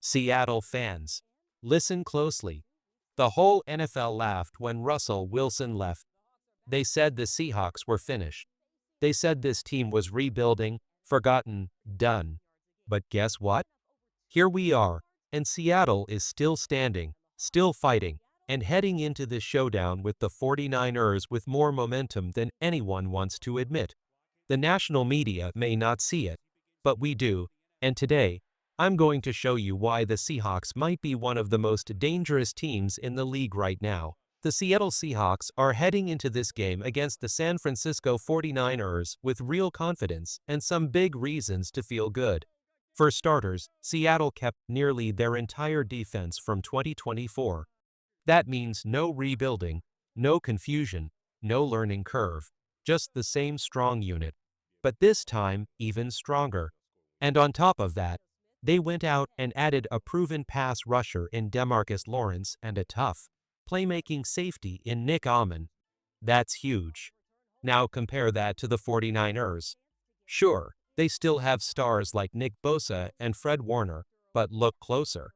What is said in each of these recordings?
Seattle fans, listen closely. The whole NFL laughed when Russell Wilson left. They said the Seahawks were finished. They said this team was rebuilding, forgotten, done. But guess what? Here we are, and Seattle is still standing, still fighting, and heading into this showdown with the 49ers with more momentum than anyone wants to admit. The national media may not see it, but we do, and today, I'm going to show you why the Seahawks might be one of the most dangerous teams in the league right now. The Seattle Seahawks are heading into this game against the San Francisco 49ers with real confidence and some big reasons to feel good. For starters, Seattle kept nearly their entire defense from 2024. That means no rebuilding, no confusion, no learning curve, just the same strong unit, but this time even stronger. And on top of that, they went out and added a proven pass rusher in DeMarcus Lawrence and a tough, playmaking safety in Nick Amon. That's huge. Now compare that to the 49ers. Sure, they still have stars like Nick Bosa and Fred Warner, but look closer.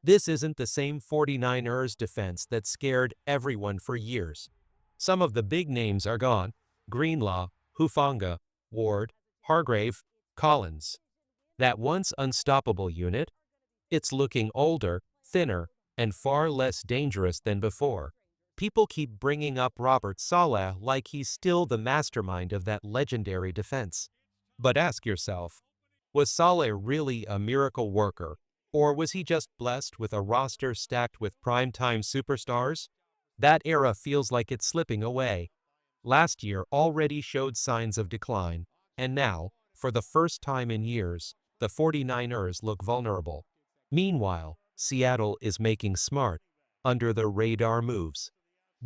This isn't the same 49ers defense that scared everyone for years. Some of the big names are gone: Greenlaw, Hufanga, Ward, Hargrave, Collins. That once unstoppable unit? It's looking older, thinner, and far less dangerous than before. People keep bringing up Robert Saleh like he's still the mastermind of that legendary defense. But ask yourself, was Saleh really a miracle worker, or was he just blessed with a roster stacked with primetime superstars? That era feels like it's slipping away. Last year already showed signs of decline, and now, for the first time in years, the 49ers look vulnerable. Meanwhile, Seattle is making smart, under-the-radar moves.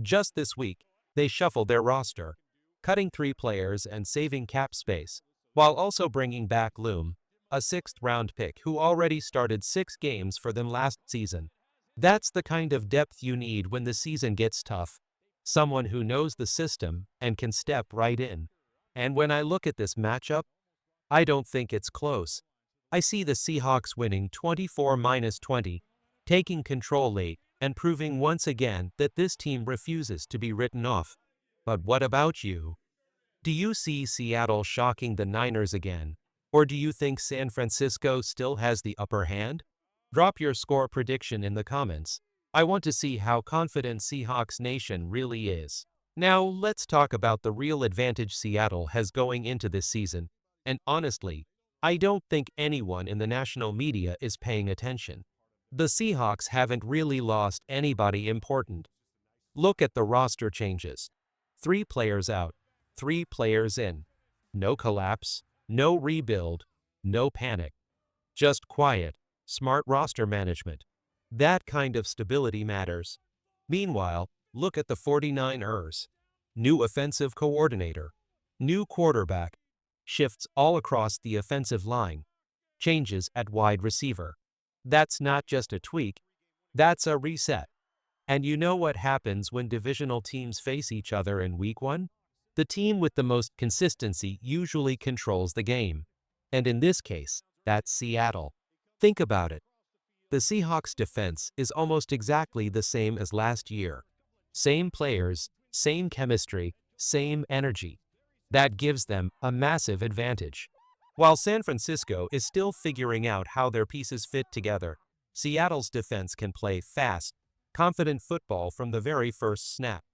Just this week, they shuffled their roster, cutting 3 players and saving cap space, while also bringing back Loom, a 6th-round pick who already started 6 games for them last season. That's the kind of depth you need when the season gets tough. Someone who knows the system and can step right in. And when I look at this matchup, I don't think it's close. I see the Seahawks winning 24-20, taking control late and proving once again that this team refuses to be written off. But what about you? Do you see Seattle shocking the Niners again? Or do you think San Francisco still has the upper hand? Drop your score prediction in the comments. I want to see how confident Seahawks Nation really is. Now, let's talk about the real advantage Seattle has going into this season. And honestly, I don't think anyone in the national media is paying attention. The Seahawks haven't really lost anybody important. Look at the roster changes. 3 players out, 3 players in. No collapse, no rebuild, no panic. Just quiet, smart roster management. That kind of stability matters. Meanwhile, look at the 49ers. New offensive coordinator, new quarterback, shifts all across the offensive line, changes at wide receiver. That's not just a tweak, that's a reset. And you know what happens when divisional teams face each other in week 1? The team with the most consistency usually controls the game. And in this case, that's Seattle. Think about it. The Seahawks defense is almost exactly the same as last year. Same players, same chemistry, same energy. That gives them a massive advantage. While San Francisco is still figuring out how their pieces fit together, Seattle's defense can play fast, confident football from the very first snap.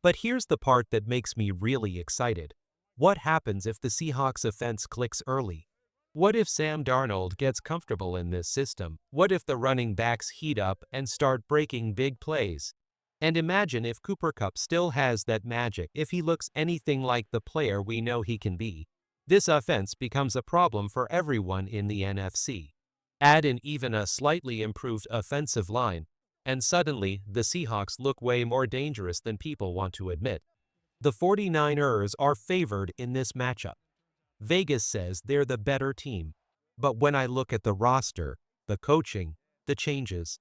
But here's the part that makes me really excited. What happens if the Seahawks offense clicks early? What if Sam Darnold gets comfortable in this system? What if the running backs heat up and start breaking big plays? And imagine if Cooper Kupp still has that magic, if he looks anything like the player we know he can be. This offense becomes a problem for everyone in the NFC. Add in even a slightly improved offensive line, and suddenly the Seahawks look way more dangerous than people want to admit. The 49ers are favored in this matchup. Vegas says they're the better team. But when I look at the roster, the coaching, the changes,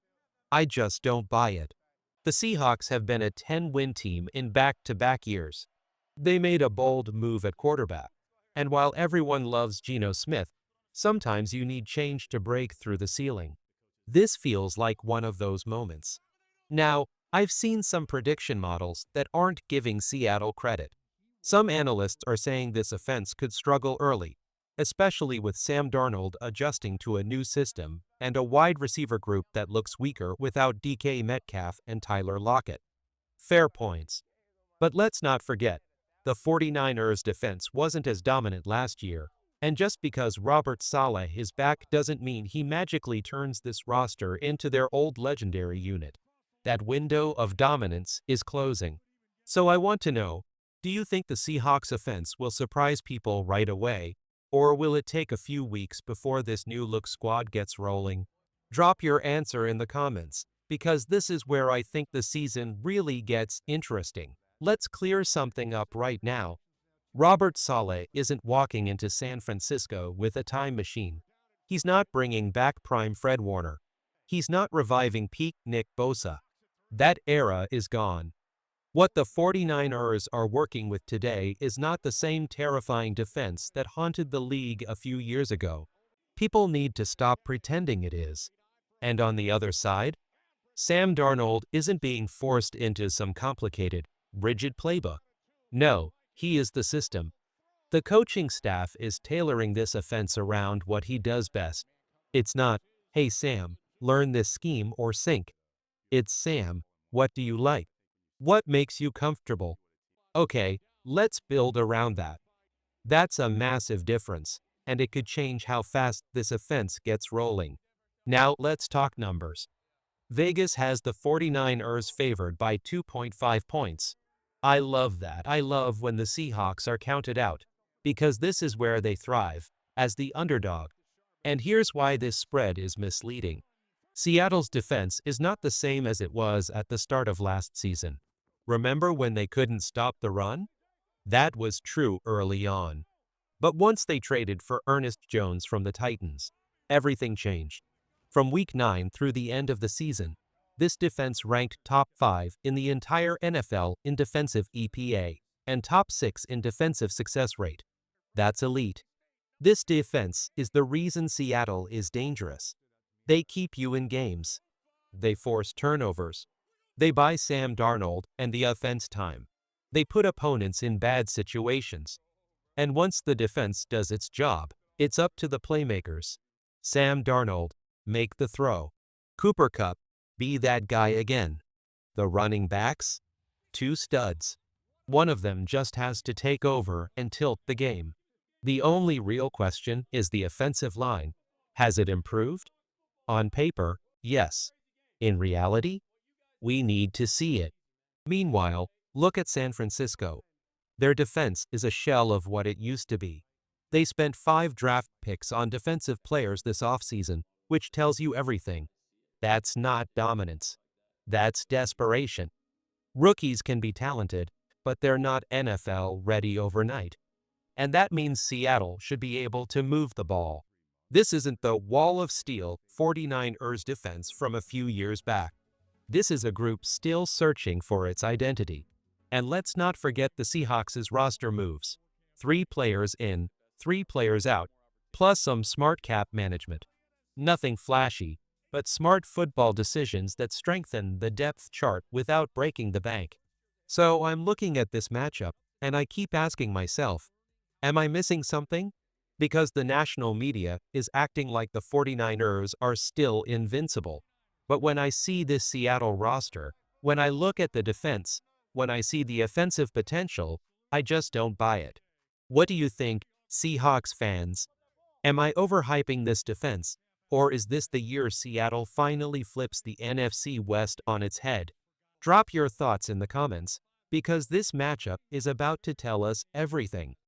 I just don't buy it. The Seahawks have been a 10-win team in back-to-back years. They made a bold move at quarterback. And while everyone loves Geno Smith, sometimes you need change to break through the ceiling. This feels like one of those moments. Now, I've seen some prediction models that aren't giving Seattle credit. Some analysts are saying this offense could struggle early, especially with Sam Darnold adjusting to a new system and a wide receiver group that looks weaker without DK Metcalf and Tyler Lockett. Fair points. But let's not forget, the 49ers defense wasn't as dominant last year, and just because Robert Saleh is back doesn't mean he magically turns this roster into their old legendary unit. That window of dominance is closing. So I want to know, do you think the Seahawks offense will surprise people right away, or will it take a few weeks before this new-look squad gets rolling? Drop your answer in the comments, because this is where I think the season really gets interesting. Let's clear something up right now. Robert Saleh isn't walking into San Francisco with a time machine. He's not bringing back prime Fred Warner. He's not reviving peak Nick Bosa. That era is gone. What the 49ers are working with today is not the same terrifying defense that haunted the league a few years ago. People need to stop pretending it is. And on the other side, Sam Darnold isn't being forced into some complicated, rigid playbook. No, he is the system. The coaching staff is tailoring this offense around what he does best. It's not, hey Sam, learn this scheme or sink. It's Sam, what do you like? What makes you comfortable? Okay, let's build around that. That's a massive difference, and it could change how fast this offense gets rolling. Now let's talk numbers. Vegas has the 49ers favored by 2.5 points. I love that. I love when the Seahawks are counted out, because this is where they thrive, as the underdog. And here's why this spread is misleading. Seattle's defense is not the same as it was at the start of last season. Remember when they couldn't stop the run? That was true early on. But once they traded for Ernest Jones from the Titans, everything changed. From Week 9 through the end of the season, this defense ranked top 5 in the entire NFL in defensive EPA and top 6 in defensive success rate. That's elite. This defense is the reason Seattle is dangerous. They keep you in games. They force turnovers. They buy Sam Darnold and the offense time. They put opponents in bad situations. And once the defense does its job, it's up to the playmakers. Sam Darnold, make the throw. Cooper Kupp, be that guy again. The running backs? Two studs. One of them just has to take over and tilt the game. The only real question is the offensive line. Has it improved? On paper, yes. In reality, we need to see it. Meanwhile, look at San Francisco. Their defense is a shell of what it used to be. They spent 5 draft picks on defensive players this offseason, which tells you everything. That's not dominance. That's desperation. Rookies can be talented, but they're not NFL ready overnight. And that means Seattle should be able to move the ball. This isn't the wall of steel 49ers defense from a few years back. This is a group still searching for its identity. And let's not forget the Seahawks' roster moves. 3 players in, 3 players out, plus some smart cap management. Nothing flashy, but smart football decisions that strengthen the depth chart without breaking the bank. So I'm looking at this matchup, and I keep asking myself, am I missing something? Because the national media is acting like the 49ers are still invincible. But when I see this Seattle roster, when I look at the defense, when I see the offensive potential, I just don't buy it. What do you think, Seahawks fans? Am I overhyping this defense, or is this the year Seattle finally flips the NFC West on its head? Drop your thoughts in the comments, because this matchup is about to tell us everything.